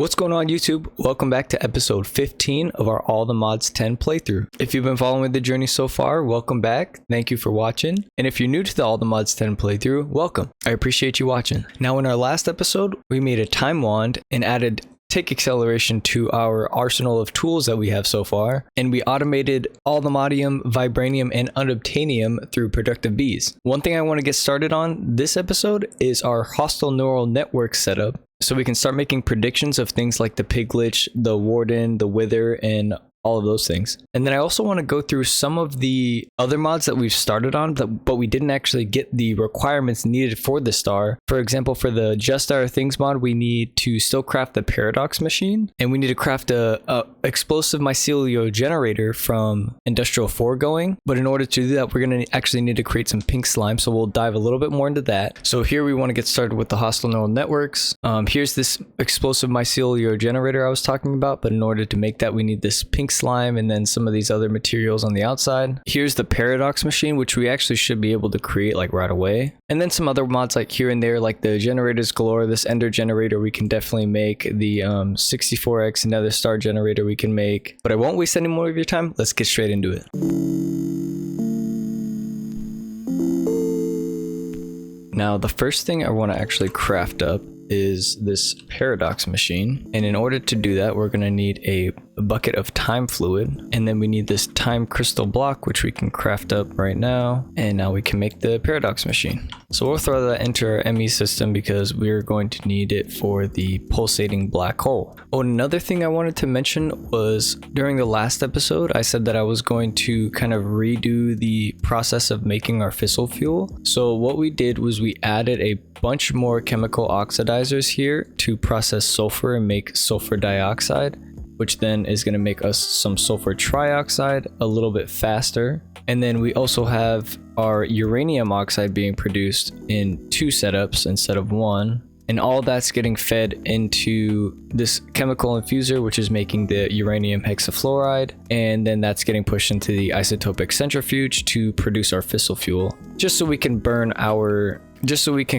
What's going on YouTube? Welcome back to episode 15 of our AlltheMods10 playthrough. If you've been following the journey so far, welcome back. Thank you for watching. And if you're new to the AlltheMods10 playthrough, welcome. I appreciate you watching. Now in our last episode, we made a time wand and added tick acceleration to our arsenal of tools that we have so far, and we automated AlltheModium, Vibranium, and Unobtainium through productive bees. One thing I want to get started on this episode is our hostile neural network setup, so we can start making predictions of things like the piglich, the warden, the wither, and all of those things. And then I also want to go through some of the other mods that we've started on, but we didn't actually get the requirements needed for the star. For example, for the Just Our Things mod, we need to still craft the paradox machine, and we need to craft a explosive mycelial generator from Industrial Foregoing. But in order to do that, we're going to actually need to create some pink slime, so we'll dive a little bit more into that. So here we want to get started with the hostile neural networks. Here's this explosive mycelial generator I was talking about, but in order to make that, we need this pink slime and then some of these other materials on the outside. Here's the paradox machine, which we actually should be able to create like right away. And then some other mods like here and there, like the generators galore. This ender generator we can definitely make. The 64x nether star generator we can make. But I won't waste any more of your time. Let's get straight into it. Now the first thing I want to actually craft up is this paradox machine, and in order to do that we're going to need a bucket of time fluid, and then we need this time crystal block, which we can craft up right now, and now we can make the paradox machine. So we'll throw that into our ME system because we're going to need it for the pulsating black hole. Oh, another thing I wanted to mention was during the last episode I said that I was going to kind of redo the process of making our fissile fuel. So what we did was we added a bunch more chemical oxidizers here to process sulfur and make sulfur dioxide, which then is going to make us some sulfur trioxide a little bit faster. And then we also have our uranium oxide being produced in 2 setups instead of 1. And all that's getting fed into this chemical infuser, which is making the uranium hexafluoride. And then that's getting pushed into the isotopic centrifuge to produce our fissile fuel, just so we can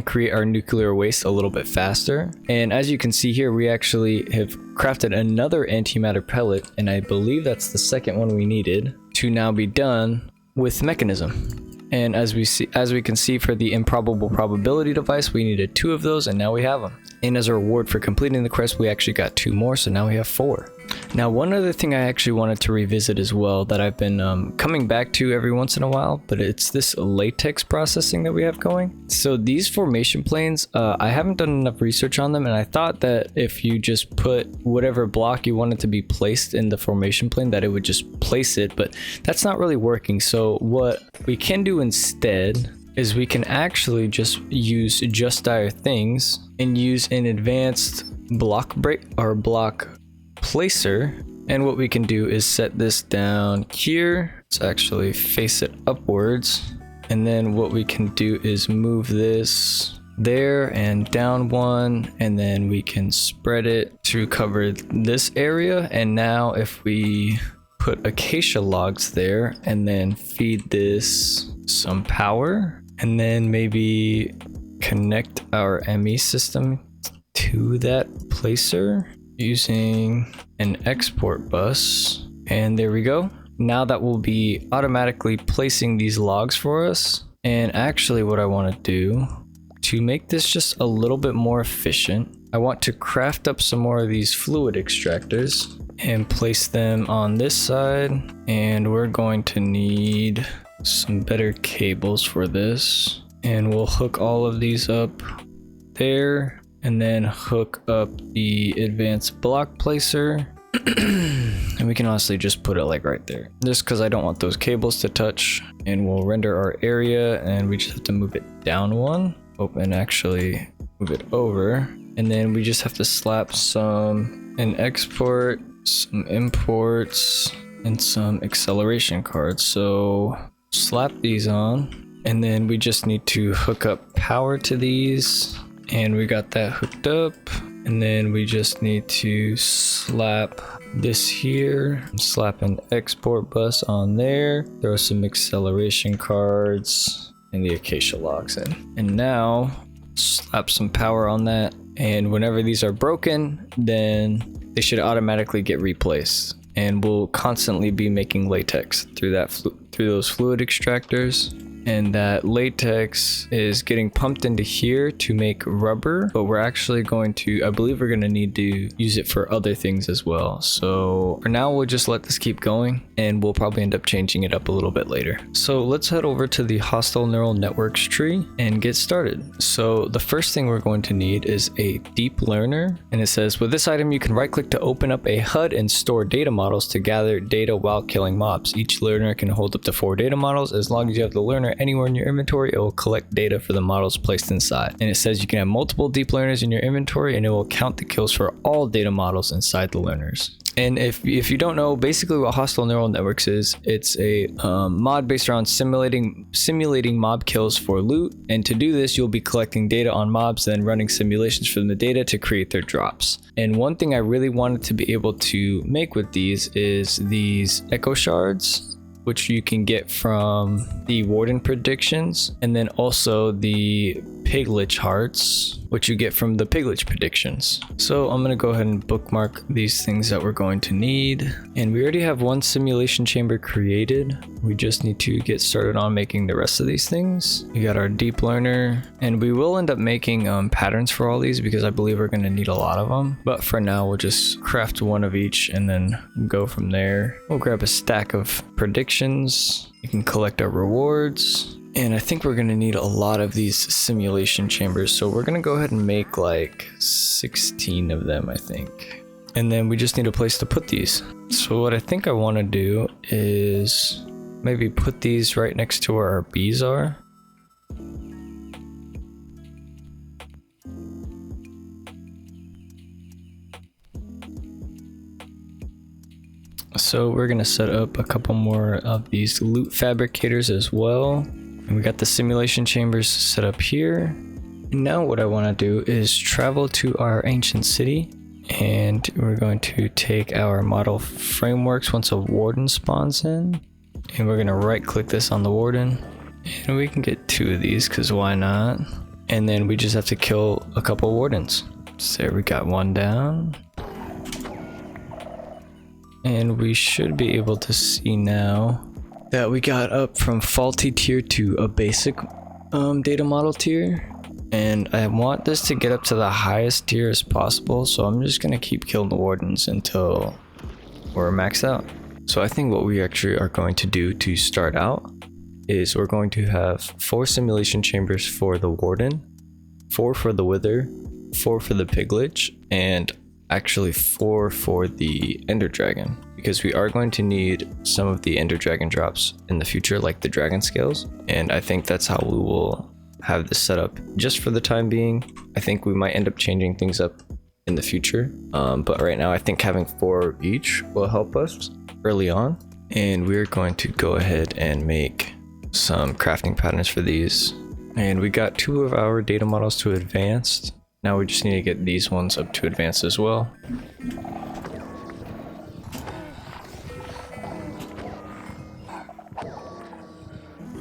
create our nuclear waste a little bit faster. And as you can see here, we actually have crafted another antimatter pellet, and I believe that's the second one we needed to now be done with mechanism. And as we can see for the improbable probability device, we needed 2 of those, and now we have them. And as a reward for completing the quest, we actually got 2 more, so now we have 4. Now, one other thing I actually wanted to revisit as well that I've been coming back to every once in a while, but it's this latex processing that we have going. So these formation planes, I haven't done enough research on them, and I thought that if you just put whatever block you wanted to be placed in the formation plane, that it would just place it, but that's not really working. So what we can do instead is we can actually just use Just Our Things and use an advanced block break or block placer, and what we can do is set this down here. Let's actually face it upwards, and then what we can do is move this there and down 1, and then we can spread it to cover this area. And now if we put acacia logs there and then feed this some power, and then maybe connect our ME system to that placer using an export bus, and there we go. Now that will be automatically placing these logs for us. And actually what I want to do to make this just a little bit more efficient, I want to craft up some more of these fluid extractors and place them on this side, and we're going to need some better cables for this, and we'll hook all of these up there, and then hook up the advanced block placer. And we can honestly just put it like right there, just because I don't want those cables to touch. And we'll render our area, and we just have to move it down 1. And actually move it over, and then we just have to slap an export, some imports, and some acceleration cards. So slap these on, and then we just need to hook up power to these, and we got that hooked up. And then we just need to slap this here, slap an export bus on there, throw some acceleration cards and the acacia logs in, and now slap some power on that, And whenever these are broken, then they should automatically get replaced. And we'll constantly be making latex through those fluid extractors. And that latex is getting pumped into here to make rubber, but we're actually going to, I believe we're going to need to use it for other things as well. So for now, we'll just let this keep going, and we'll probably end up changing it up a little bit later. So let's head over to the hostile neural networks tree and get started. So the first thing we're going to need is a deep learner, and it says, with this item, you can right click to open up a HUD and store data models to gather data while killing mobs. Each learner can hold up to 4 data models. As long as you have the learner anywhere in your inventory, it will collect data for the models placed inside. And it says you can have multiple deep learners in your inventory, and it will count the kills for all data models inside the learners. And if you don't know, basically what hostile neural networks is, it's a mod based around simulating mob kills for loot. And to do this, you'll be collecting data on mobs, then running simulations from the data to create their drops. And one thing I really wanted to be able to make with these is these echo shards, which you can get from the warden predictions, and then also the piglich hearts, which you get from the piglich predictions. So I'm gonna go ahead and bookmark these things that we're going to need. And we already have one simulation chamber created. We just need to get started on making the rest of these things. We got our deep learner, and we will end up making patterns for all these because I believe we're gonna need a lot of them. But for now, we'll just craft one of each and then go from there. We'll grab a stack of predictions. You can collect our rewards. And I think we're gonna need a lot of these simulation chambers. So we're gonna go ahead and make like 16 of them, I think. And then we just need a place to put these. So what I think I wanna do is maybe put these right next to where our bees are. So we're gonna set up a couple more of these loot fabricators as well. And we got the simulation chambers set up here. And now what I want to do is travel to our ancient city, and we're going to take our model frameworks once a warden spawns in, and we're going to right click this on the warden, and we can get 2 of these because why not? And then we just have to kill a couple wardens. So there, we got one down. And we should be able to see now that we got up from faulty tier to a basic data model tier. And I want this to get up to the highest tier as possible, so I'm just gonna keep killing the wardens until we're maxed out. So I think what we actually are going to do to start out is we're going to have 4 simulation chambers for the warden, 4 for the wither, 4 for the piglich, and actually 4 for the ender dragon, because we are going to need some of the ender dragon drops in the future, like the dragon scales. And I think that's how we will have this set up just for the time being. I think we might end up changing things up in the future, but right now I think having 4 each will help us early on. And we're going to go ahead and make some crafting patterns for these. And we got 2 of our data models to advanced. Now we just need to get these ones up to advanced as well.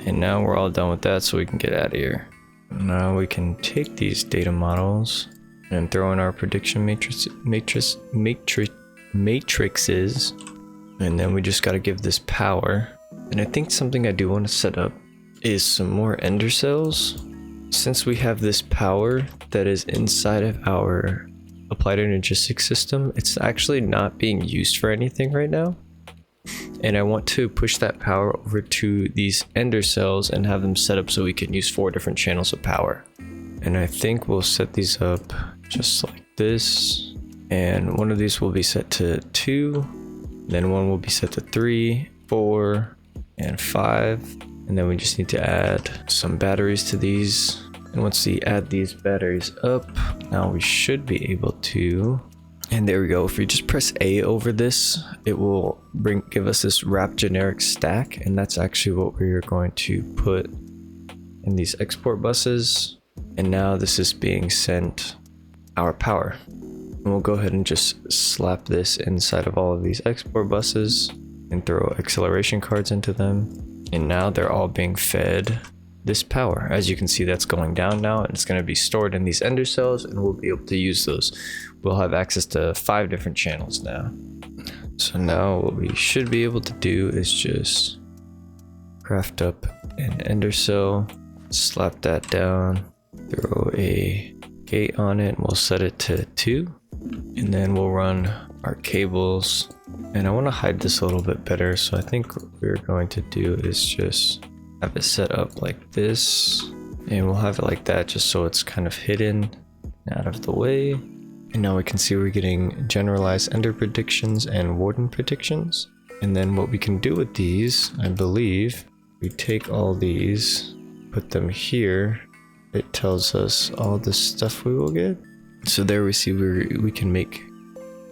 And now we're all done with that, so we can get out of here. Now we can take these data models and throw in our prediction matrices. And then we just got to give this power. And I think something I do want to set up is some more ender cells. Since we have this power that is inside of our applied energistic system, it's actually not being used for anything right now. And I want to push that power over to these ender cells and have them set up so we can use 4 different channels of power. And I think we'll set these up just like this. And one of these will be set to 2. Then one will be set to 3, 4, and 5. And then we just need to add some batteries to these. And once we add these batteries up, now we should be able to, and there we go. If we just press A over this, it will give us this wrap generic stack. And that's actually what we're going to put in these export buses. And now this is being sent our power. And we'll go ahead and just slap this inside of all of these export buses and throw acceleration cards into them. And now they're all being fed this power. As you can see, that's going down now, and it's going to be stored in these ender cells, and we'll be able to use those. We'll have access to 5 different channels now. So now what we should be able to do is just craft up an ender cell, slap that down, throw a gate on it, and we'll set it to 2, and then we'll run our cables. And I want to hide this a little bit better, so I think what we're going to do is just have it set up like this, and we'll have it like that just so it's kind of hidden out of the way. And now we can see we're getting generalized ender predictions and warden predictions. And then what we can do with these, I believe, we take all these, put them here. It tells us all the stuff we will get. So there we see we can make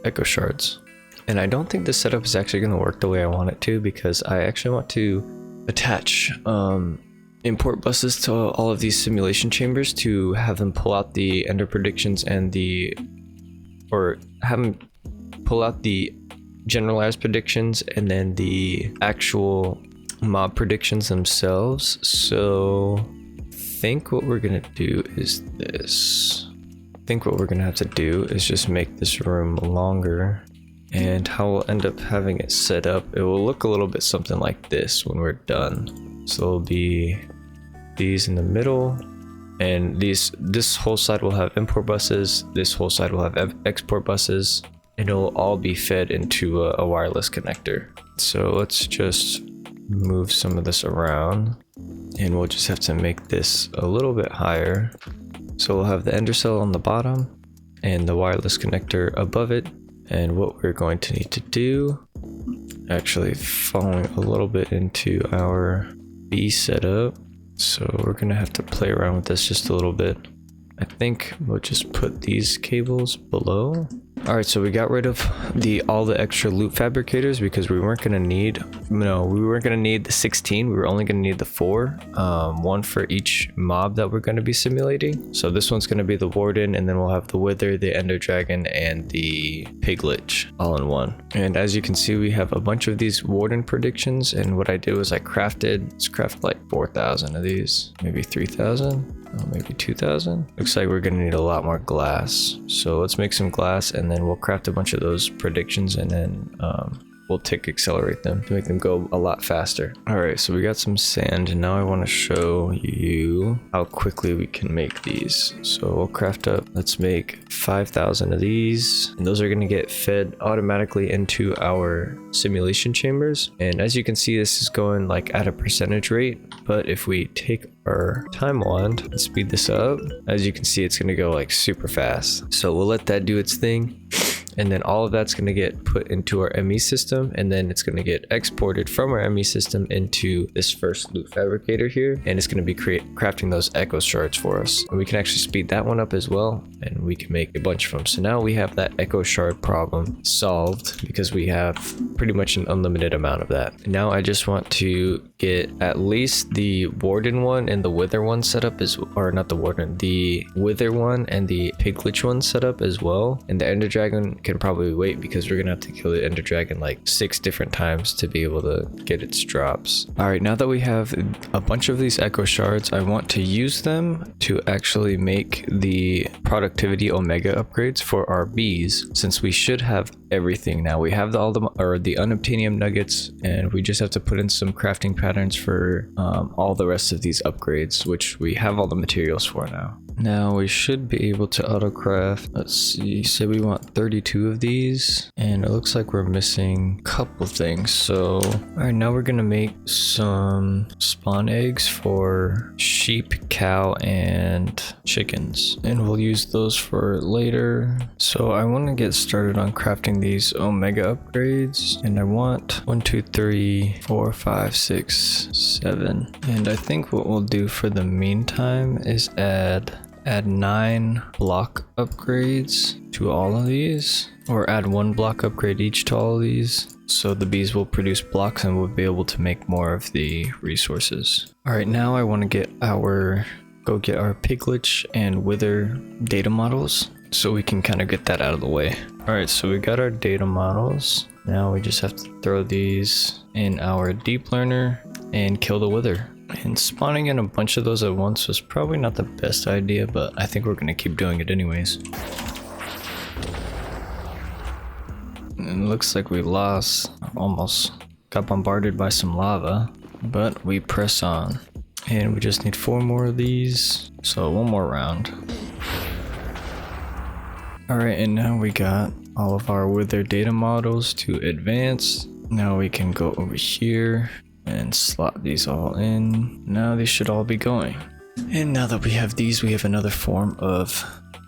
echo shards. And I don't think this setup is actually going to work the way I want it to, because I actually want to attach import buses to all of these simulation chambers to have them pull out the ender predictions and or have them pull out the generalized predictions and then the actual mob predictions themselves. So I think what we're gonna do is this. I think what we're gonna have to do is just make this room longer, and how we'll end up having it set up, it will look a little bit something like this when we're done. So it'll be these in the middle, and this whole side will have import buses, this whole side will have export buses, and it'll all be fed into a wireless connector. So let's just move some of this around, and we'll just have to make this a little bit higher. So we'll have the ender cell on the bottom and the wireless connector above it. And what we're going to need to do, actually falling a little bit into our B setup, so we're gonna have to play around with this just a little bit. I think we'll just put these cables below. All right, so we got rid of all the extra loop fabricators because we weren't gonna need, we weren't gonna need the 16. We were only gonna need the 4, one for each mob that we're gonna be simulating. So this one's gonna be the warden, and then we'll have the wither, the ender dragon, and the piglich all in one. And as you can see, we have a bunch of these warden predictions. And what I did was I crafted like 4,000 of these, maybe 3,000. Oh, maybe 2,000. Looks like we're gonna need a lot more glass. So let's make some glass, and then we'll craft a bunch of those predictions, and then we'll accelerate them to make them go a lot faster. All right, so we got some sand, and now I want to show you how quickly we can make these. So we'll craft up, let's make 5,000 of these, and those are going to get fed automatically into our simulation chambers. And as you can see, this is going like at a percentage rate, but if we take our time wand and speed this up, as you can see, it's going to go like super fast. So we'll let that do its thing. And then all of that's going to get put into our ME system, and then it's going to get exported from our ME system into this first loop fabricator here, and it's going to be crafting those echo shards for us. And we can actually speed that one up as well, and we can make a bunch of them. So now we have that echo shard problem solved because we have pretty much an unlimited amount of that. And now I just want to get at least the warden one and the wither one set up or not the warden, the wither one and the piglich one set up as well. And the ender dragon can probably wait because we're gonna have to kill the ender dragon like 6 different times to be able to get its drops. All right, now that we have a bunch of these echo shards, I want to use them to actually make the productivity omega upgrades for our bees, since we should have everything now. We have the unobtainium nuggets, and we just have to put in some crafting patterns for all the rest of these upgrades, which we have all the materials for now. Now we should be able to autocraft. Let's see, say we want 32 of these, and it looks like we're missing a couple things. So all right, now we're gonna make some spawn eggs for sheep, cow, and chickens, and we'll use those for later. So I want to get started on crafting these omega upgrades, and I want 1 2 3 4 5 6 7, and I think what we'll do for the meantime is add 9 block upgrades to all of these, or add 1 block upgrade each to all of these, so the bees will produce blocks and we'll be able to make more of the resources. All right, now I want to go get our piglich and wither data models, so we can kind of get that out of the way. All right, so we got our data models. Now we just have to throw these in our deep learner and kill the wither. And spawning in a bunch of those at once was probably not the best idea, but I think we're gonna keep doing it anyways. And it looks like we lost, almost got bombarded by some lava, but we press on. And we just need 4 more of these, so one more round. Alright, and now we got all of our wither data models to advance. Now we can go over here and slot these all in. Now these should all be going. And now that we have these, we have another form of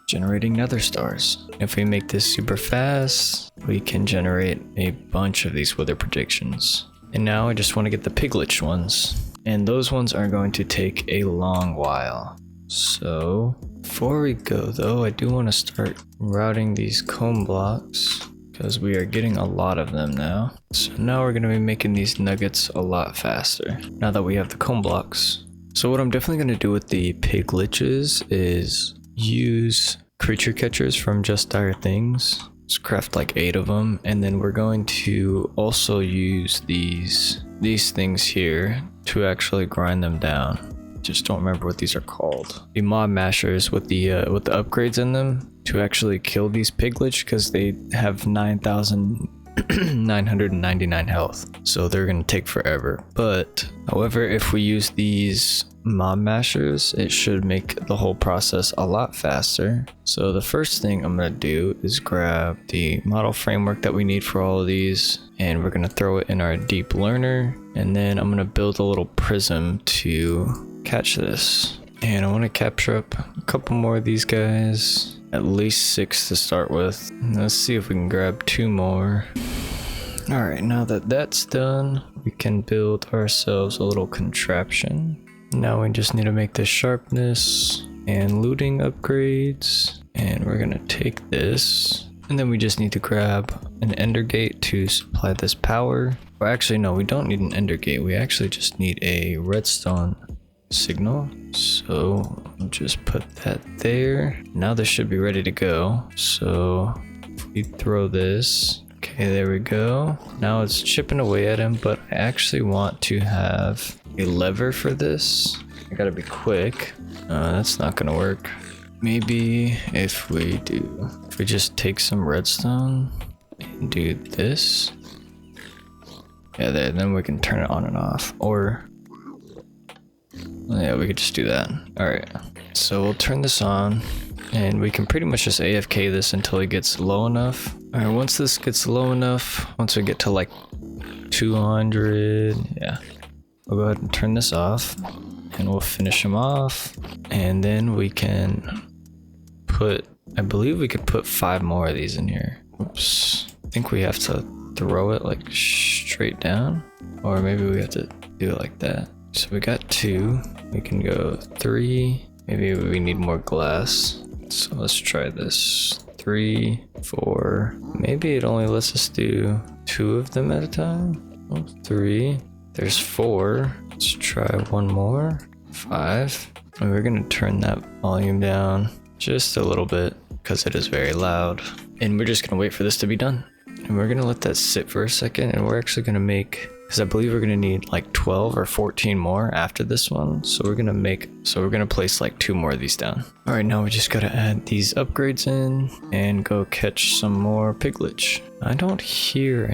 generating nether stars. If we make this super fast, we can generate a bunch of these wither predictions. And now I just want to get the piglet ones. And those ones are going to take a long while. So before we go though, I do want to start routing these comb blocks, because we are getting a lot of them now. So now we're going to be making these nuggets a lot faster, now that we have the comb blocks. So what I'm definitely going to do with the piglitches is use creature catchers from Just Dire Things. Let's craft like 8 of them, and then we're going to also use these things here to actually grind them down. Just don't remember what these are called. The mob mashers with the upgrades in them to actually kill these piglets, because they have 9,999 health. So they're gonna take forever. But however, if we use these mob mashers, it should make the whole process a lot faster. So the first thing I'm gonna do is grab the model framework that we need for all of these, and we're gonna throw it in our deep learner, and then I'm gonna build a little prism to catch this. And I want to capture up a couple more of these guys, at least 6 to start with. Let's see if we can grab 2 more. Alright, now that that's done, we can build ourselves a little contraption. Now we just need to make the sharpness and looting upgrades, and we're gonna take this, and then we just need to grab an ender gate to supply this power. Or actually no, we don't need an ender gate, we actually just need a redstone signal. So I'll just put that there. Now this should be ready to go. So if we throw this, okay, there we go. Now it's chipping away at him, but I actually want to have a lever for this. I gotta be quick. That's not gonna work. Maybe if we just take some redstone and do this. Yeah, then we can turn it on and off. Or yeah, we could just do that. Alright, so we'll turn this on, and we can pretty much just AFK this until it gets low enough. Alright, once this gets low enough, once we get to like 200, yeah, we'll go ahead and turn this off, and we'll finish him off. And then we can put, I believe we could put 5 more of these in here. Oops, I think we have to throw it like straight down, or maybe we have to do it like that. So we got 2, we can go 3, maybe we need more glass. So let's try this, 3, 4, maybe it only lets us do 2 of them at a time. Oh, 3, there's 4, let's try 1 more, 5. And we're gonna turn that volume down just a little bit, because it is very loud. And we're just gonna wait for this to be done. And we're gonna let that sit for a second, and we're actually gonna make, because I believe we're gonna need like 12 or 14 more after this one. So we're gonna place like 2 more of these down. All right, now we just gotta add these upgrades in and go catch some more piglets. I don't hear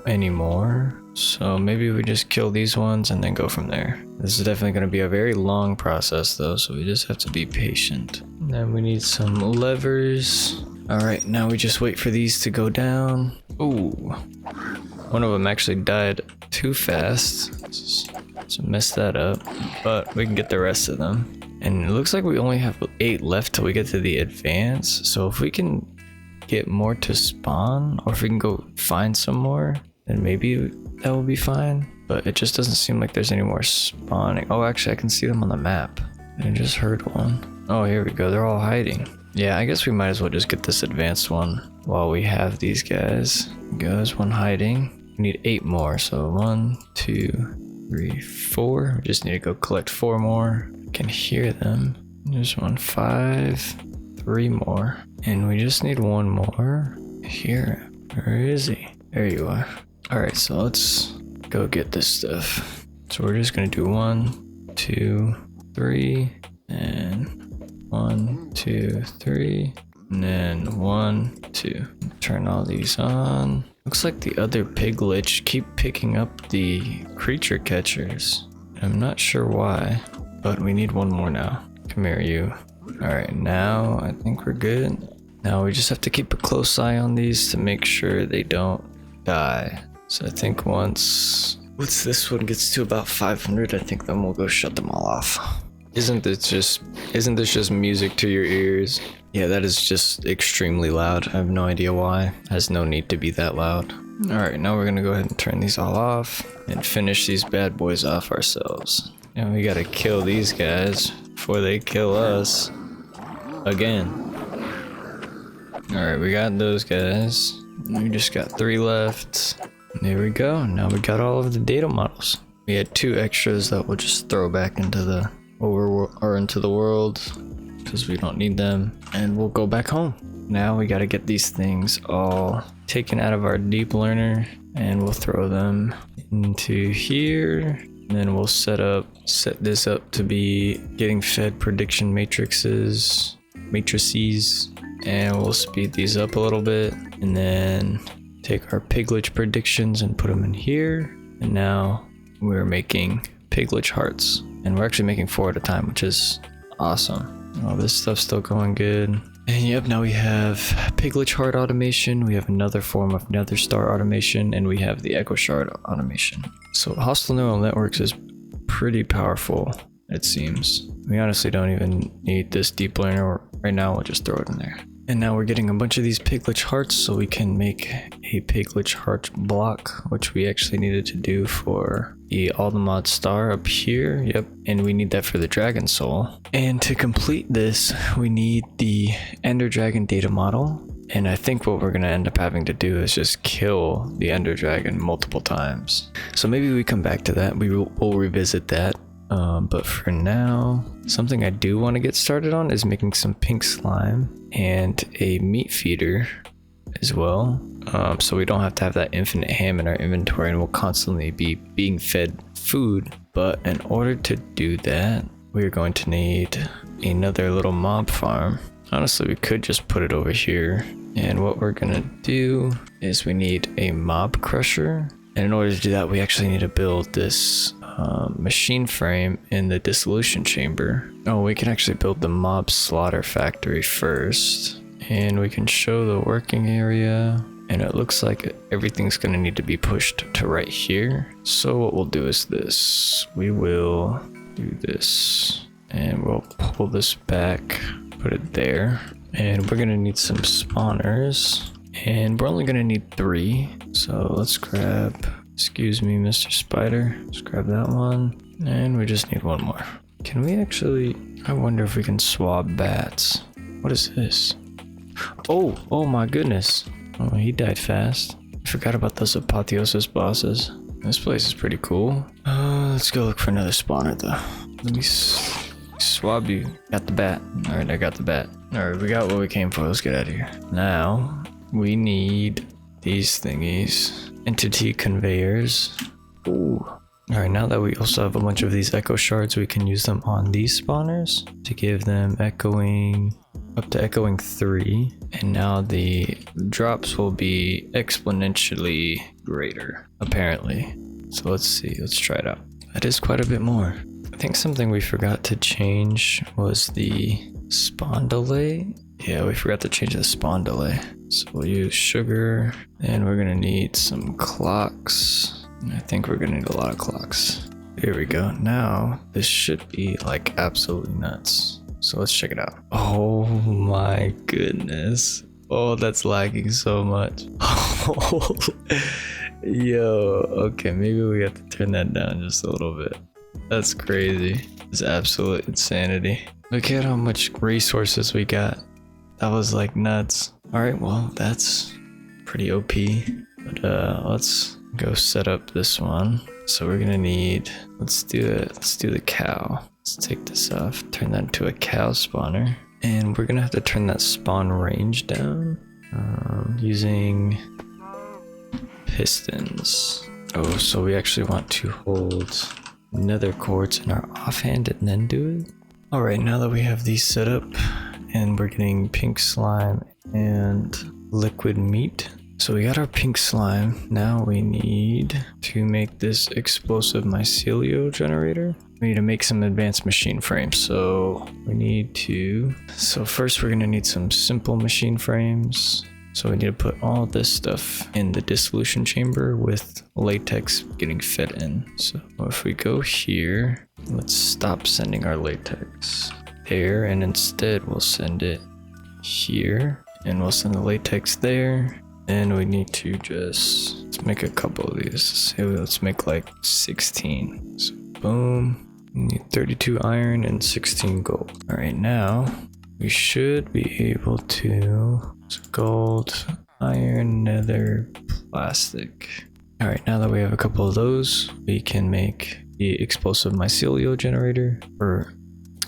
anymore. So maybe we just kill these ones and then go from there. This is definitely gonna be a very long process though, so we just have to be patient. And then we need some levers. All right, now we just wait for these to go down. Ooh, one of them actually died too fast, so messed that up, but we can get the rest of them. And it looks like we only have 8 left till we get to the advance. So if we can get more to spawn, or if we can go find some more, then maybe that will be fine. But it just doesn't seem like there's any more spawning. Oh, actually I can see them on the map. I just heard one. Oh, here we go, they're all hiding. Yeah, I guess we might as well just get this advanced one while we have these guys. There's one hiding. We need 8 more, so 1, 2, 3, 4. We just need to go collect 4 more. I can hear them. There's 1, 5, 3 more. And we just need 1 more here. Where is he? There you are. Alright, so let's go get this stuff. So we're just gonna do 1, 2, 3, and 1, 2, 3, and then 1, 2. Turn all these on. Looks like the other piglets keep picking up the creature catchers. I'm not sure why, but we need one more now. Come here, you. Alright, now I think we're good. Now we just have to keep a close eye on these to make sure they don't die. So I think once this one gets to about 500, I think then we'll go shut them all off. Isn't this just music to your ears? Yeah, that is just extremely loud. I have no idea why. Has no need to be that loud. Alright, now we're gonna go ahead and turn these all off and finish these bad boys off ourselves. And we gotta kill these guys before they kill us again. Alright, we got those guys. We just got 3 left. There we go. Now we got all of the data models. We had 2 extras that we'll just throw back into the into the world because we don't need them, and we'll go back home. Now we got to get these things all taken out of our deep learner, and we'll throw them into here. And then we'll set this up to be getting fed prediction matrices, and we'll speed these up a little bit, and then take our piglet predictions and put them in here. And now we're making piglet hearts, and we're actually making 4 at a time, which is awesome. Oh, this stuff's still going good. And yep, now we have piglet heart automation, we have another form of nether star automation, and we have the echo shard automation. So hostile neural networks is pretty powerful, it seems. We honestly don't even need this deep learner right now. We'll just throw it in there. And now we're getting a bunch of these piglet hearts so we can make a piglet heart block, which we actually needed to do for the AlltheMods star up here. Yep, and we need that for the dragon soul. And to complete this, we need the ender dragon data model. And I think what we're gonna end up having to do is just kill the ender dragon multiple times. So maybe we come back to that. We'll revisit that. But for now, something I do want to get started on is making some pink slime and a meat feeder as well. So we don't have to have that infinite ham in our inventory and we'll constantly be being fed food. But in order to do that, we're going to need another little mob farm. Honestly, we could just put it over here. And what we're gonna do is we need a mob crusher. And in order to do that, we actually need to build this machine frame in the dissolution chamber. Oh, we can actually build the mob slaughter factory first. And we can show the working area. And it looks like everything's gonna need to be pushed to right here. So what we'll do is this. We will do this. And we'll pull this back, put it there. And we're gonna need some spawners. And we're only gonna need 3. So let's grab, excuse me, Mr. Spider. Let's grab that one. And we just need 1 more. Can we actually, I wonder if we can swab bats. What is this? Oh my goodness. Oh, he died fast. I forgot about those apotheosis bosses. This place is pretty cool. Let's go look for another spawner though. Let me swab you. Got the bat. Alright, I got the bat. Alright, we got what we came for. Let's get out of here. Now, we need these thingies. Entity conveyors. Ooh. Alright, now that we also have a bunch of these echo shards, we can use them on these spawners to give them echoing, up to echoing 3. And now the drops will be exponentially greater, apparently. So let's see, let's try it out. That is quite a bit more. I think something we forgot to change was the spawn delay. Yeah, we forgot to change the spawn delay. So we'll use sugar, and we're gonna need some clocks. I think we're gonna need a lot of clocks. Here we go. Now, this should be like absolutely nuts. So let's check it out. Oh my goodness. Oh, that's lagging so much. Yo, okay, maybe we have to turn that down just a little bit. That's crazy. It's absolute insanity. Look at how much resources we got. That was like nuts. Alright, well, that's pretty OP. But let's go set up this one. So we're gonna need, let's do the cow. Let's take this off, turn that into a cow spawner. And we're gonna have to turn that spawn range down using pistons. Oh, so we actually want to hold nether quartz in our offhand and then do it. All right, now that we have these set up and we're getting pink slime and liquid meat. So we got our pink slime. Now we need to make this explosive mycelial generator. We need to make some advanced machine frames. So first we're gonna need some simple machine frames. So we need to put all this stuff in the dissolution chamber with latex getting fed in. So if we go here, let's stop sending our latex there, and instead we'll send it here, and we'll send the latex there. And we need to let's make a couple of these. Say let's make like 16. So boom, we need 32 iron and 16 gold. All right, now we should be able to gold, iron, nether, plastic. All right, now that we have a couple of those, we can make the explosive mycelial generator, or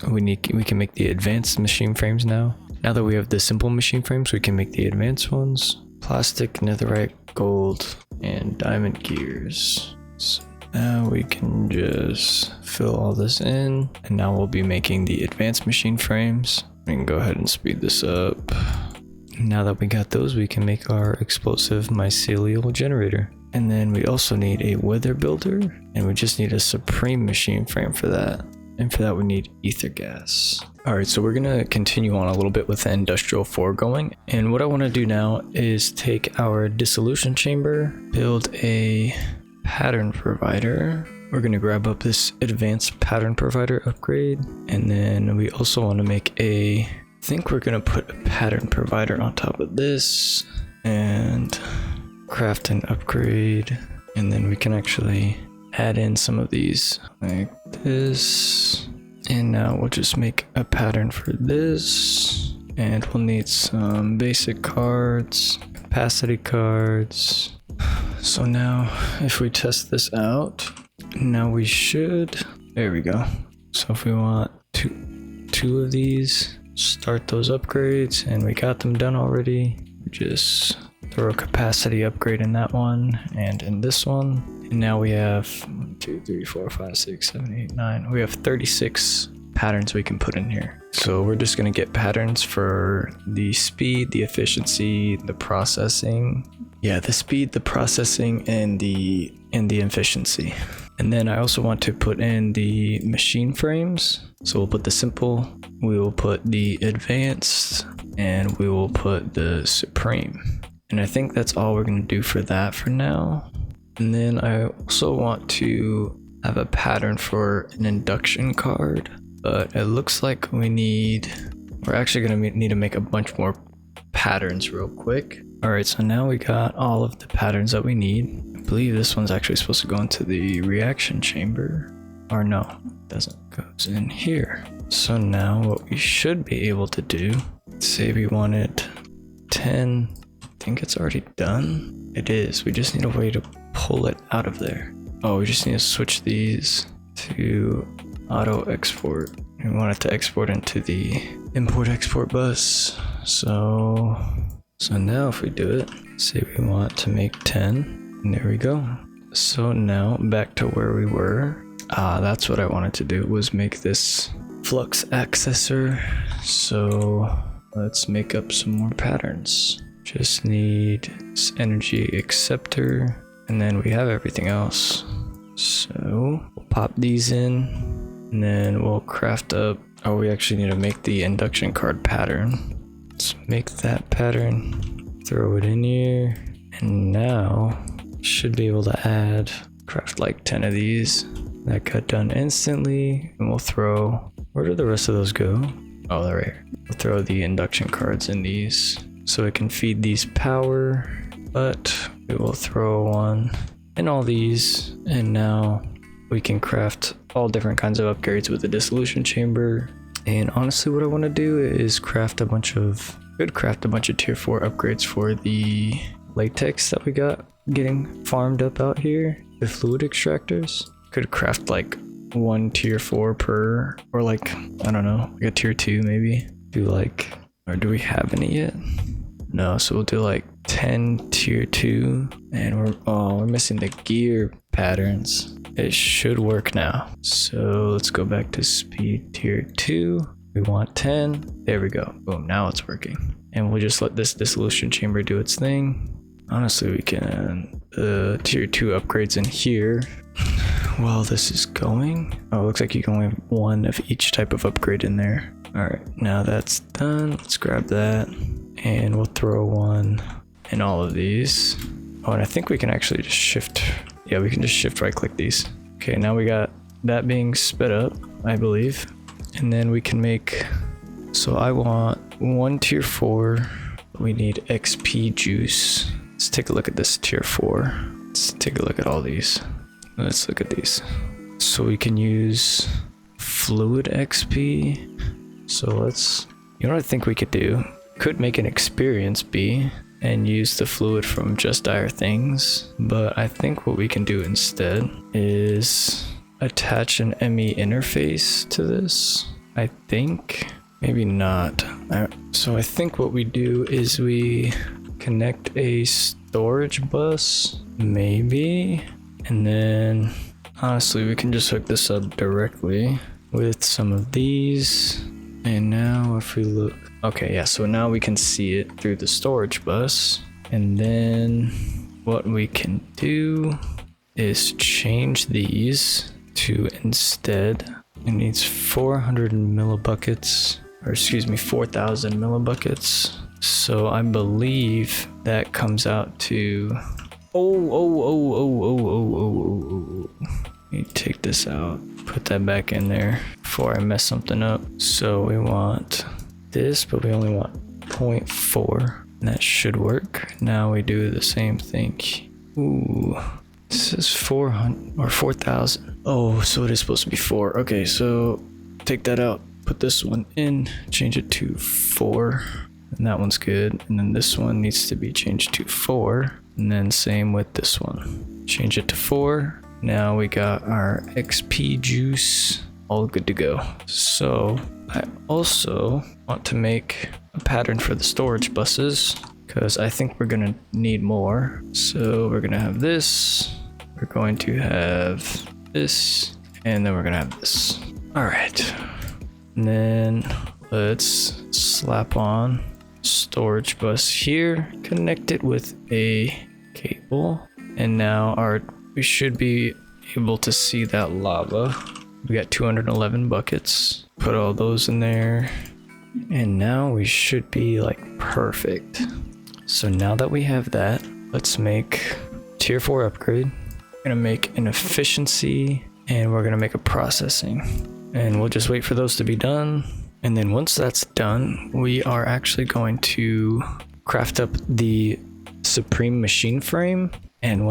we can make the advanced machine frames now. Now that we have the simple machine frames, we can make the advanced ones. Plastic, netherite, gold, and diamond gears. So now we can just fill all this in, and now we'll be making the advanced machine frames. We can go ahead and speed this up. Now that we got those, we can make our explosive mycelial generator. And then we also need a weather builder, and we just need a supreme machine frame for that. And for that we need ether gas. All right, so we're gonna continue on a little bit with the industrial foregoing. And what I wanna do now is take our dissolution chamber, build a pattern provider. We're gonna grab up this advanced pattern provider upgrade. And then we also wanna make I think we're gonna put a pattern provider on top of this and craft an upgrade. And then we can actually add in some of these like this. And now we'll just make a pattern for this. And we'll need some basic cards, capacity cards. So now if we test this out, now we should, there we go. So if we want two of these, start those upgrades, and we got them done already. Just throw a capacity upgrade in that one and in this one. And now we have 1, 2, 3, 4, 5, 6, 7, 8, 9. We have 36 patterns we can put in here. So we're just gonna get patterns for the speed, the efficiency, the processing. Yeah, the speed, the processing, and the efficiency. And then I also want to put in the machine frames. So we'll put the simple, we will put the advanced, and we will put the supreme. And I think that's all we're gonna do for that for now. And then I also want to have a pattern for an induction card, but it looks like we're actually gonna need to make a bunch more patterns real quick. All right, so now we got all of the patterns that we need. I believe this one's actually supposed to go into the reaction chamber, or no, it doesn't, it goes in here. So now what we should be able to do, say we wanted 10, I think it's already done. It is, we just need a way to pull it out of there. Oh, we just need to switch these to auto export. We want it to export into the import export bus. So now if we do it, say we want to make 10, and there we go. So now back to where we were. That's what I wanted to do, was make this flux accessor. So let's make up some more patterns. Just need this energy acceptor, and then we have everything else. So we'll pop these in, and then we'll craft up, we actually need to make the induction card pattern. Let's make that pattern, throw it in here, and now should be able to craft like 10 of these. That got done instantly, and we'll throw, where did the rest of those go? Oh, they're right here. We'll throw the induction cards in these so it can feed these power, but we will throw one in all these, and now we can craft all different kinds of upgrades with the dissolution chamber. And honestly, what I want to do is craft a bunch of tier 4 upgrades for the latex that we got getting farmed up out here, the fluid extractors. Could craft like 1 tier 4 per, or like, I don't know, like a tier 2 maybe. Or do we have any yet? No, so we'll do like 10 tier 2, and we're missing the gear patterns. It should work now. So let's go back to speed tier 2. We want 10. There we go. Boom, now it's working. And we'll just let this dissolution chamber do its thing. Honestly, we can tier 2 upgrades in here while this is going. Oh, it looks like you can only have one of each type of upgrade in there. All right, now that's done. Let's grab that and we'll throw one in all of these. Oh, and I think we can actually just shift. Yeah, we can just shift right click these. Okay, now we got that being sped up, I believe. And then we can make, so I want 1 tier 4. We need XP juice. Let's take a look at this tier 4. Let's take a look at all these. Let's look at these. So we can use fluid XP. So let's, you know what I think we could do? Could make an experience bee and use the fluid from Just Dire Things. But I think what we can do instead is attach an ME interface to this. I think, maybe not. So I think what we do is we connect a storage bus, maybe. And then honestly, we can just hook this up directly with some of these. And now if we look, okay, yeah, so now we can see it through the storage bus. And then what we can do is change these to, instead, it needs 400 millibuckets, or excuse me, 4,000 millibuckets. So I believe that comes out to, let me take this out, put that back in there before I mess something up. So we want this, but we only want 0.4, and that should work. Now we do the same thing. Ooh, this is 400 or 4,000. Oh, so it is supposed to be 4. Okay, so take that out, put this one in, change it to 4, and that one's good. And then this one needs to be changed to 4, and then same with this one. Change it to 4. Now we got our XP juice, all good to go. So I also want to make a pattern for the storage buses, because I think we're gonna need more. So we're gonna have this, we're going to have this, and then we're gonna have this. All right, and then let's slap on storage bus here, connect it with a cable, and now we should be able to see that lava. We got 211 buckets, put all those in there, and now we should be like perfect. So now that we have that, let's make tier 4 upgrade. We're gonna make an efficiency, and we're gonna make a processing, and we'll just wait for those to be done. And then once that's done, we are actually going to craft up the Supreme machine frame. And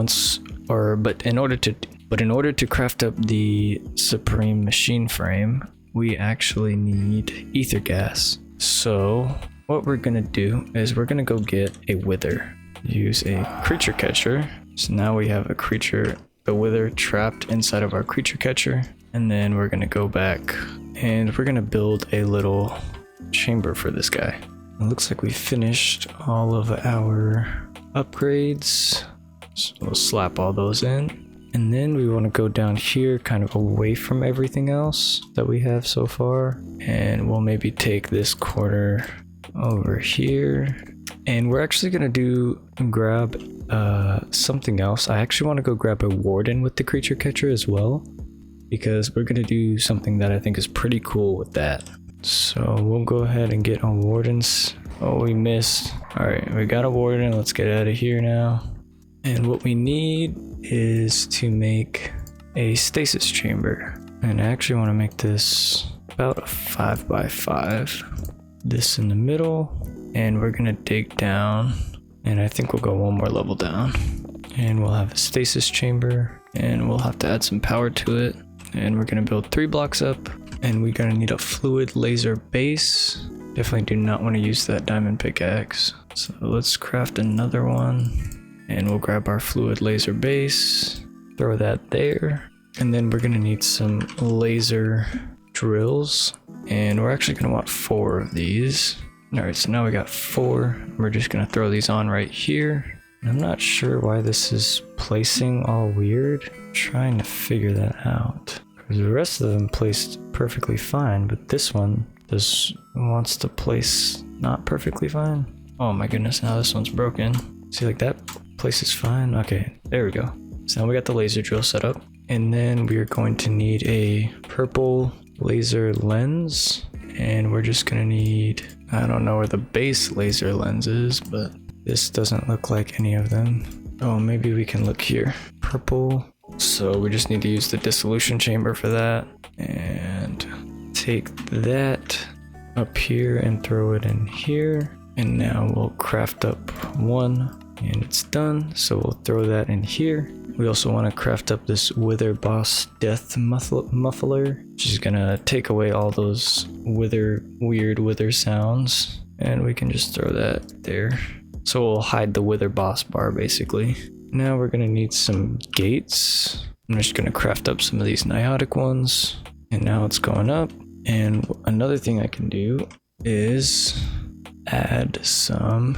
but in order to craft up the Supreme machine frame, we actually need ether gas. So what we're gonna do is we're gonna go get a wither, use a creature catcher. So now we have the wither trapped inside of our creature catcher. And then we're gonna go back and we're gonna build a little chamber for this guy. It looks like we finished all of our upgrades. So we'll slap all those in. And then we want to go down here, kind of away from everything else that we have so far. And we'll maybe take this corner over here. And we're actually going to grab something else. I actually want to go grab a warden with the creature catcher as well, because we're going to do something that I think is pretty cool with that. So we'll go ahead and get on wardens. Oh, we missed. All right, we got a warden. Let's get out of here now. And what we need is to make a stasis chamber. And I actually want to make this about a 5x5. This in the middle. And we're going to dig down. And I think we'll go one more level down. And we'll have a stasis chamber. And we'll have to add some power to it. And we're going to build 3 blocks up. And we're going to need a fluid laser base. Definitely do not want to use that diamond pickaxe. So let's craft another one. And we'll grab our fluid laser base, throw that there. And then we're gonna need some laser drills. And we're actually gonna want 4 of these. All right, so now we got 4. We're just gonna throw these on right here. I'm not sure why this is placing all weird. I'm trying to figure that out. Because the rest of them placed perfectly fine, but this one just wants to place not perfectly fine. Oh my goodness, now this one's broken. See, like that place is fine. Okay, there we go. So now we got the laser drill set up. And then we are going to need a purple laser lens. And we're just gonna need, I don't know where the base laser lens is, but this doesn't look like any of them. Oh, maybe we can look here. Purple. So we just need to use the dissolution chamber for that. And take that up here and throw it in here. And now we'll craft up 1 and it's done. So we'll throw that in here. We also want to craft up this Wither Boss Death Muffler, which is gonna take away all those weird wither sounds. And we can just throw that there. So we'll hide the Wither Boss bar basically. Now we're gonna need some gates. I'm just gonna craft up some of these niotic ones. And now it's going up. And another thing I can do is add some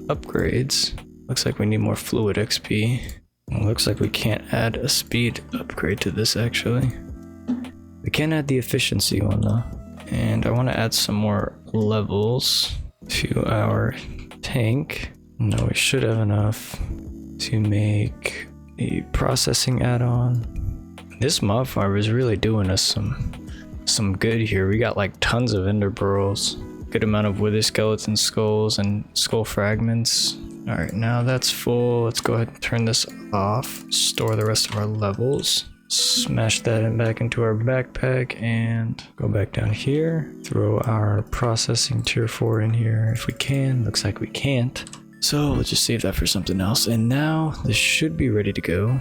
upgrades. Looks like we need more fluid XP. It looks like we can't add a speed upgrade to this actually. We can add the efficiency one though. And I want to add some more levels to our tank. No, we should have enough to make a processing add-on. This mob farm is really doing us some good here. We got like tons of ender pearls, good amount of wither skeleton skulls and skull fragments. All right, now that's full. Let's go ahead and turn this off, store the rest of our levels, smash that back into our backpack and go back down here, throw our processing tier 4 in here if we can. Looks like we can't. So let's just save that for something else. And now this should be ready to go.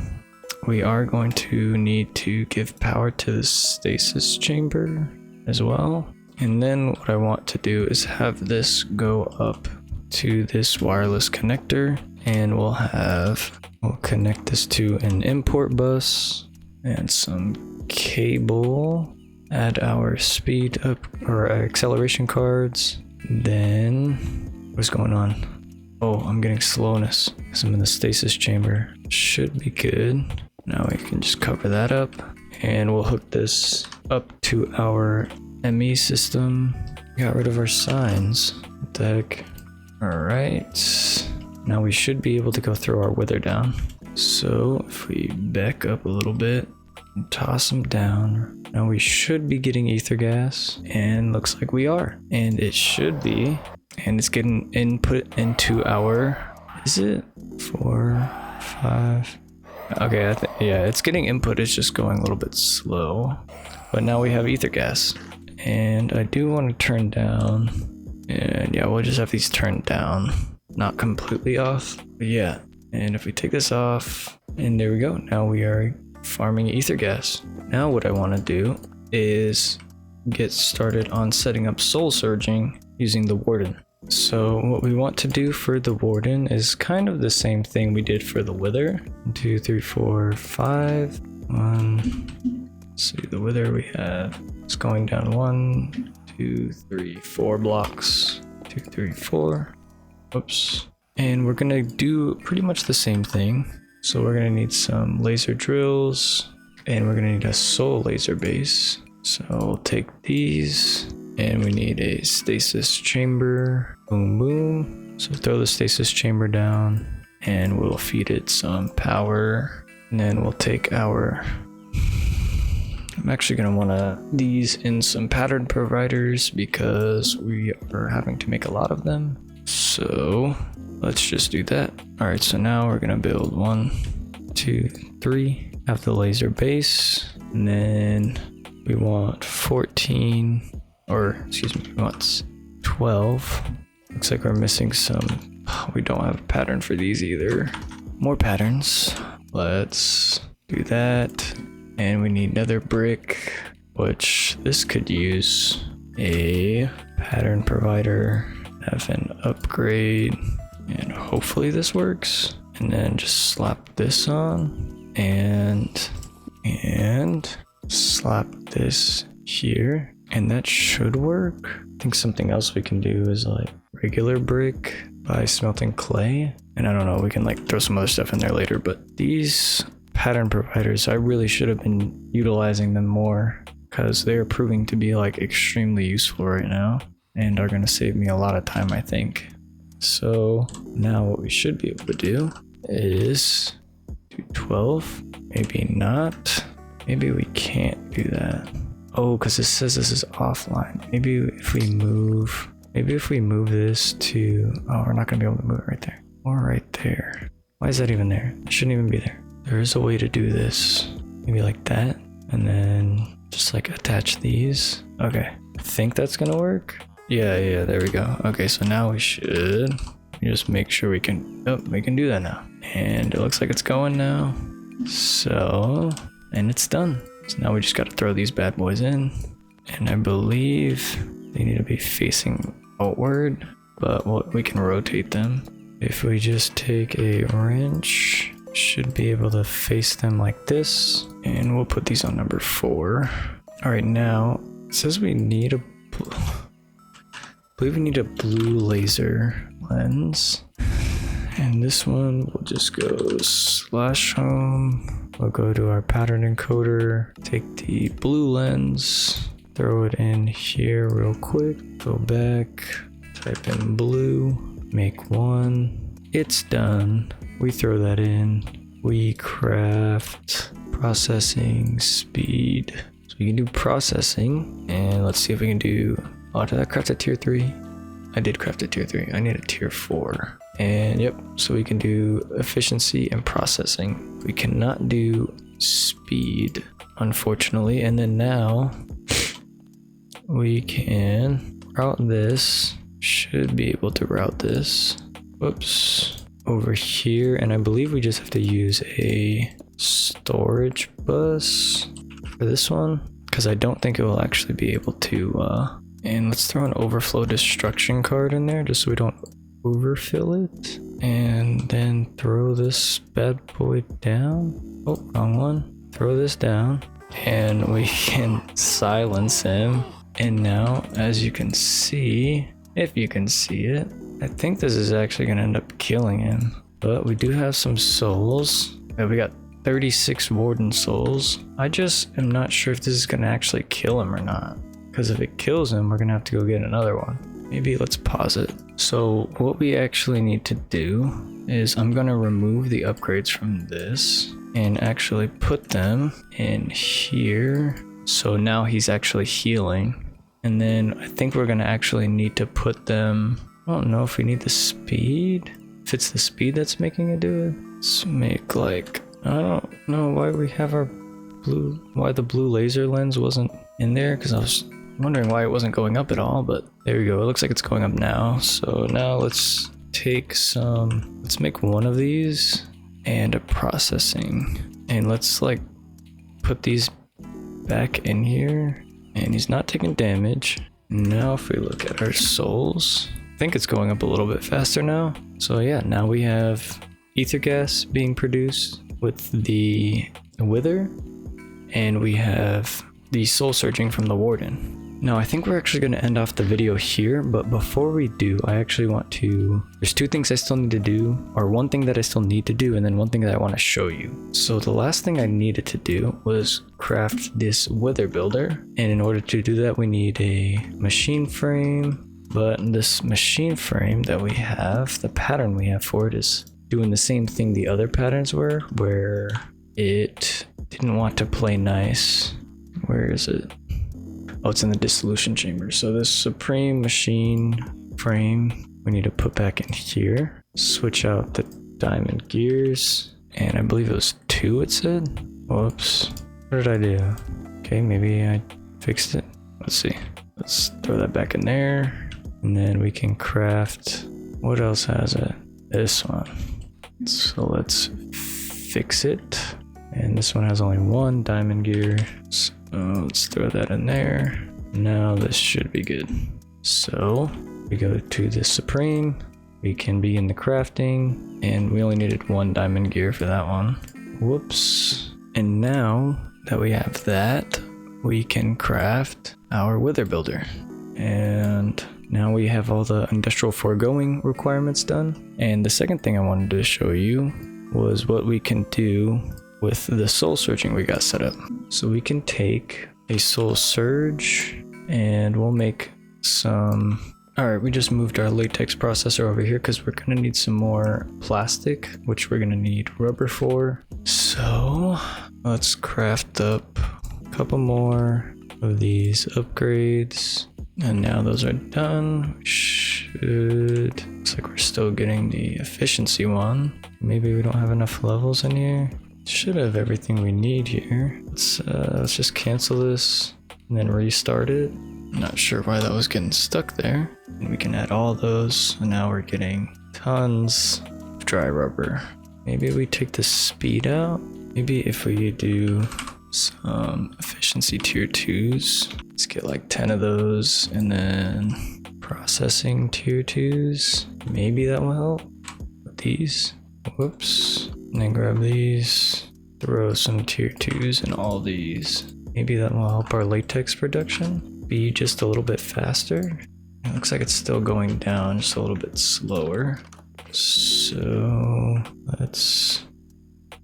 We are going to need to give power to the stasis chamber as well. And then what I want to do is have this go up to this wireless connector, and we'll connect this to an import bus and some cable, add our speed up or acceleration cards. Then what's going on? Oh, I'm getting slowness because I'm in the stasis chamber. Should be good. Now we can just cover that up and we'll hook this up to our ME system. Got rid of our signs. What the heck? Alright. Now we should be able to go throw our wither down. So if we back up a little bit and toss them down, now we should be getting ether gas, and looks like we are. And it should be, and it's getting input into our, is it 4, 5? Okay, yeah, it's getting input, it's just going a little bit slow. But now we have ether gas. And I do want to turn down, and yeah, we'll just have these turned down, not completely off, but yeah. And if we take this off, and there we go, now we are farming ether gas. Now what I want to do is get started on setting up soul surging using the warden. So what we want to do for the warden is kind of the same thing we did for the wither. 1, 2, 3, 4, 5. 1. See the wither we have. It's going down 1, 2, 3, 4 blocks. 2, 3, 4. Oops. And we're gonna do pretty much the same thing. So we're gonna need some laser drills, and we're gonna need a soul laser base. So we'll take these, and we need a stasis chamber. Boom, boom. So throw the stasis chamber down, and we'll feed it some power. And then we'll take our, I'm actually gonna wanna these in some pattern providers because we are having to make a lot of them. So let's just do that. All right, so now we're gonna build 1, 2, 3, have the laser base, and then we want 14, or excuse me, we want 12. Looks like we're missing some, we don't have a pattern for these either. More patterns, let's do that. And we need another brick, which this could use a pattern provider, have an upgrade, and hopefully this works. And then just slap this on and slap this here. And that should work. I think something else we can do is like regular brick by smelting clay. And I don't know, we can like throw some other stuff in there later, but these pattern providers, I really should have been utilizing them more because they're proving to be like extremely useful right now and are going to save me a lot of time, I think. So now what we should be able to do is do 12, maybe not. Maybe we can't do that. Oh, because it says this is offline. Maybe if we move this to, oh, we're not gonna be able to move it right there. Or right there. Why is that even there? It shouldn't even be there. There is a way to do this. Maybe like that. And then just like attach these. Okay, I think that's gonna work. Yeah, there we go. Okay, so now we should just make sure we can, oh, we can do that now. And it looks like it's going now. So, and it's done. So now we just got to throw these bad boys in. And I believe they need to be facing outward, but we can rotate them. If we just take a wrench, should be able to face them like this. And we'll put these on number 4. All right, now it says we need a, I believe we need a blue laser lens. And this one will just go /home. We'll go to our pattern encoder, take the blue lens, throw it in here real quick, go back, type in blue, make 1. It's done. We throw that in. We craft processing speed. So we can do processing, and let's see if we can do, oh, did I craft a tier 3? I did craft a tier 3. I need a tier 4. And yep, so we can do efficiency and processing. We cannot do speed, unfortunately. And then now we can route this. Should be able to route this. Whoops. Over here. And I believe we just have to use a storage bus for this one, because I don't think it will actually be able to, and let's throw an overflow destruction card in there just so we don't overfill it. And then throw this bad boy down. Oh, wrong one. Throw this down and we can silence him. And now, as you can see, if you can see it, I think this is actually going to end up killing him. But we do have some souls. We got 36 warden souls. I just am not sure if this is going to actually kill him or not. Because if it kills him, we're going to have to go get another one. Maybe let's pause it. So what we actually need to do is I'm going to remove the upgrades from this and actually put them in here. So now he's actually healing. And then I think we're going to actually need to put them, I don't know if we need the speed. If it's the speed that's making it do it. Let's make like, I don't know why we have our blue, why the blue laser lens wasn't in there, because I was wondering why it wasn't going up at all, but there we go. It looks like it's going up now. So now let's take some, let's make one of these and a processing, and let's like put these back in here, and he's not taking damage. Now if we look at our souls, I think it's going up a little bit faster now. So yeah, now we have ether gas being produced with the wither, and we have the soul surging from the warden. Now I think we're actually going to end off the video here, but before we do, I actually want to, there's 2 things I still need to do, or 1 thing that I still need to do, and then 1 thing that I want to show you. So the last thing I needed to do was craft this wither builder, and in order to do that we need a machine frame, but this machine frame that we have, the pattern we have for it is doing the same thing the other patterns were, where it didn't want to play nice. Where is it? Oh, it's in the dissolution chamber. So this supreme machine frame we need to put back in here. Switch out the diamond gears, and I believe it was 2 it said. Whoops, what did I do? Okay, maybe I fixed it. Let's see, let's throw that back in there, and then we can craft, what else has it? This one. So let's fix it, and this one has only 1 diamond gear. So let's throw that in there. Now this should be good. So we go to the supreme, we can begin the crafting, and we only needed 1 diamond gear for that one. Whoops. And now that we have that, we can craft our wither builder. And now we have all the industrial foregoing requirements done. And the second thing I wanted to show you was what we can do with the soul surging we got set up. So we can take a soul surge and we'll make some... Alright, we just moved our latex processor over here because we're gonna need some more plastic, which we're gonna need rubber for. So let's craft up a couple more of these upgrades. And now those are done. Looks like we're still getting the efficiency one. Maybe we don't have enough levels in here. Should have everything we need here. Let's just cancel this and then restart it. Not sure why that was getting stuck there. And we can add all those, and now we're getting tons of dry rubber. Maybe we take the speed out. Maybe if we do some efficiency tier 2s, let's get like 10 of those, and then processing tier 2s. Maybe that will help with these. Whoops. And then grab these, throw some tier 2s in all these. Maybe that will help our latex production be just a little bit faster. It looks like it's still going down, just a little bit slower. So let's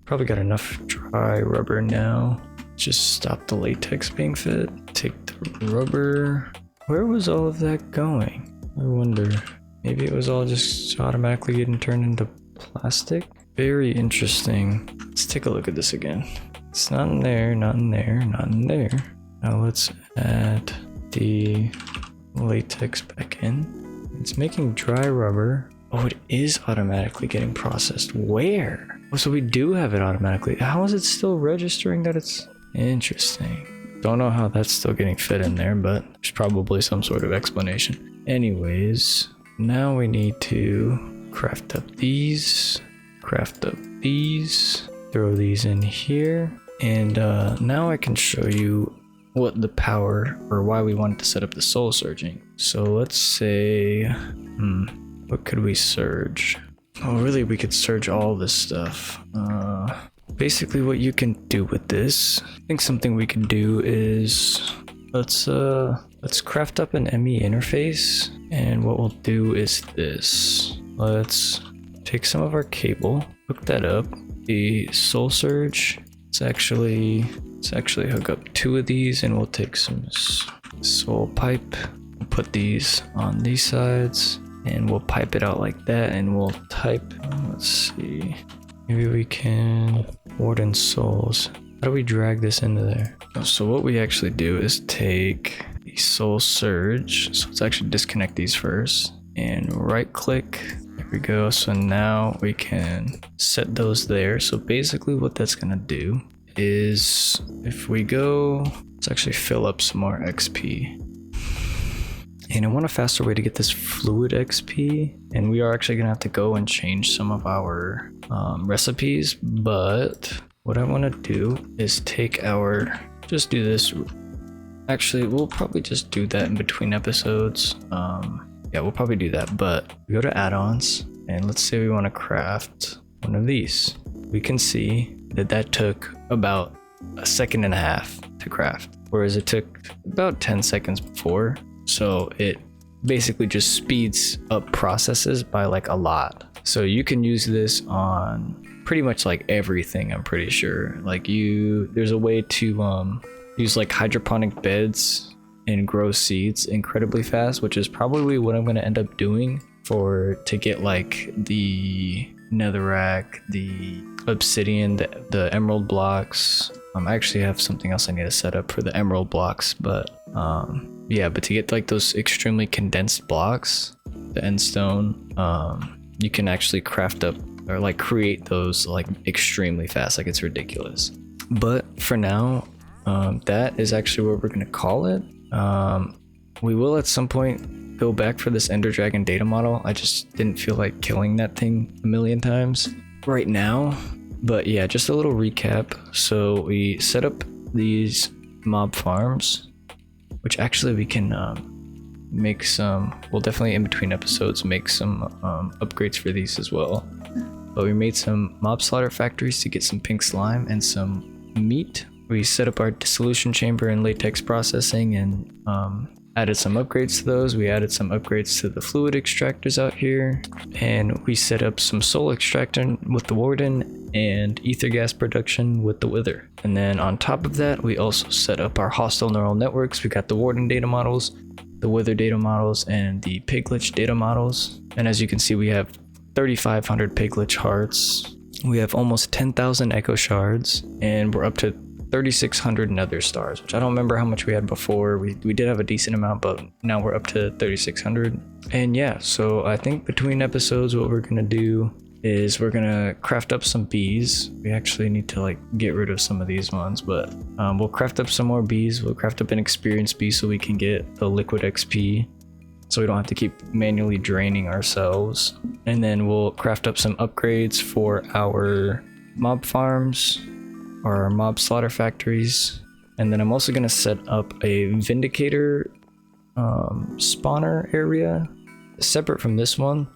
probably got enough dry rubber now. Just stop the latex being fed. Take the rubber. Where was all of that going? I wonder. Maybe it was all just automatically getting turned into plastic. Very interesting. Let's take a look at this again. It's not in there, not in there, not in there. Now let's add the latex back in. It's making dry rubber. Oh, it is automatically getting processed. Where? Oh, so we do have it automatically. How is it still registering that it's interesting? Don't know how that's still getting fed in there, but there's probably some sort of explanation. Anyways, now we need to craft up these, throw these in here. And now I can show you what the power or why we wanted to set up the soul surging. So let's say, what could we surge? Oh, really, we could surge all this stuff. Basically what you can do with this, I think something we can do is let's craft up an ME interface, and what we'll do is this. Let's take some of our cable, hook that up, the soul surge. Let's actually hook up 2 of these, and we'll take some soul pipe. We'll put these on these sides, and we'll pipe it out like that, and we'll type. Let's see. Maybe we can warden souls. How do we drag this into there? So what we actually do is take the soul surge. So let's actually disconnect these first, and right click. There we go. So now we can set those there. So basically what that's gonna do is if we go, let's actually fill up some more XP. And I want a faster way to get this fluid XP, and we are actually gonna have to go and change some of our recipes, but what I want to do is take our, just do this. Actually, we'll probably just do that in between episodes. Yeah, we'll probably do that, but we go to add-ons, and let's say we want to craft one of these. We can see that that took about 1.5 seconds to craft, whereas it took about 10 seconds before. So it basically just speeds up processes by like a lot. So you can use this on pretty much like everything, I'm pretty sure. Like there's a way to use like hydroponic beds and grow seeds incredibly fast, which is probably what I'm going to end up doing to get like the netherrack, the obsidian, the emerald blocks. I actually have something else I need to set up for the emerald blocks, but yeah, but to get like those extremely condensed blocks, the endstone, you can actually craft up or like create those like extremely fast. Like it's ridiculous. But for now, that is actually what we're gonna call it. We will at some point go back for this Ender Dragon data model. I just didn't feel like killing that thing a million times right now. But yeah, just a little recap. So we set up these mob farms, which actually we can make some, we'll definitely in between episodes make some upgrades for these as well. But we made some mob slaughter factories to get some pink slime and some meat, We set up our dissolution chamber and latex processing and added some upgrades to those. We added some upgrades to the fluid extractors out here, and we set up some soul extractor with the warden and ether gas production with the wither. And then on top of that, we also set up our hostile neural networks. We got the warden data models, the wither data models, and the piglich data models. And as you can see, we have 3,500 piglich hearts. We have almost 10,000 echo shards, and we're up to 3,600 nether stars, which I don't remember how much we had before. We did have a decent amount, but now we're up to 3,600. And yeah, so I think between episodes, what we're gonna do is we're gonna craft up some bees. We actually need to like get rid of some of these ones, but we'll craft up some more bees. We'll craft up an experience bee so we can get the liquid XP, so we don't have to keep manually draining ourselves. And then we'll craft up some upgrades for our mob farms or our mob slaughter factories. And then I'm also going to set up a Vindicator spawner area separate from this one,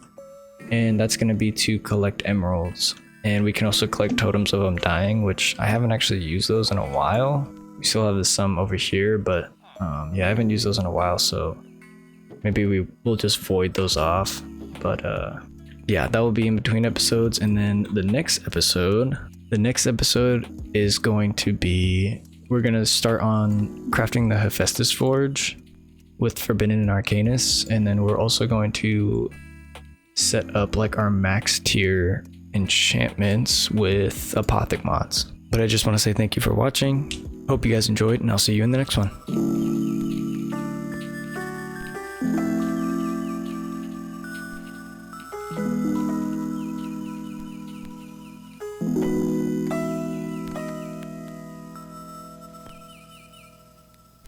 and that's going to be to collect emeralds. And we can also collect totems of them dying, which I haven't actually used those in a while. We still have some over here, but yeah, I haven't used those in a while, so maybe we'll just void those off. But yeah, that will be in between episodes. And then the next episode is going to be, we're going to start on crafting the Hephaestus Forge with Forbidden and Arcanus, and then we're also going to set up like our max tier enchantments with AlltheMods. But I just want to say thank you for watching. Hope you guys enjoyed, and I'll see you in the next one.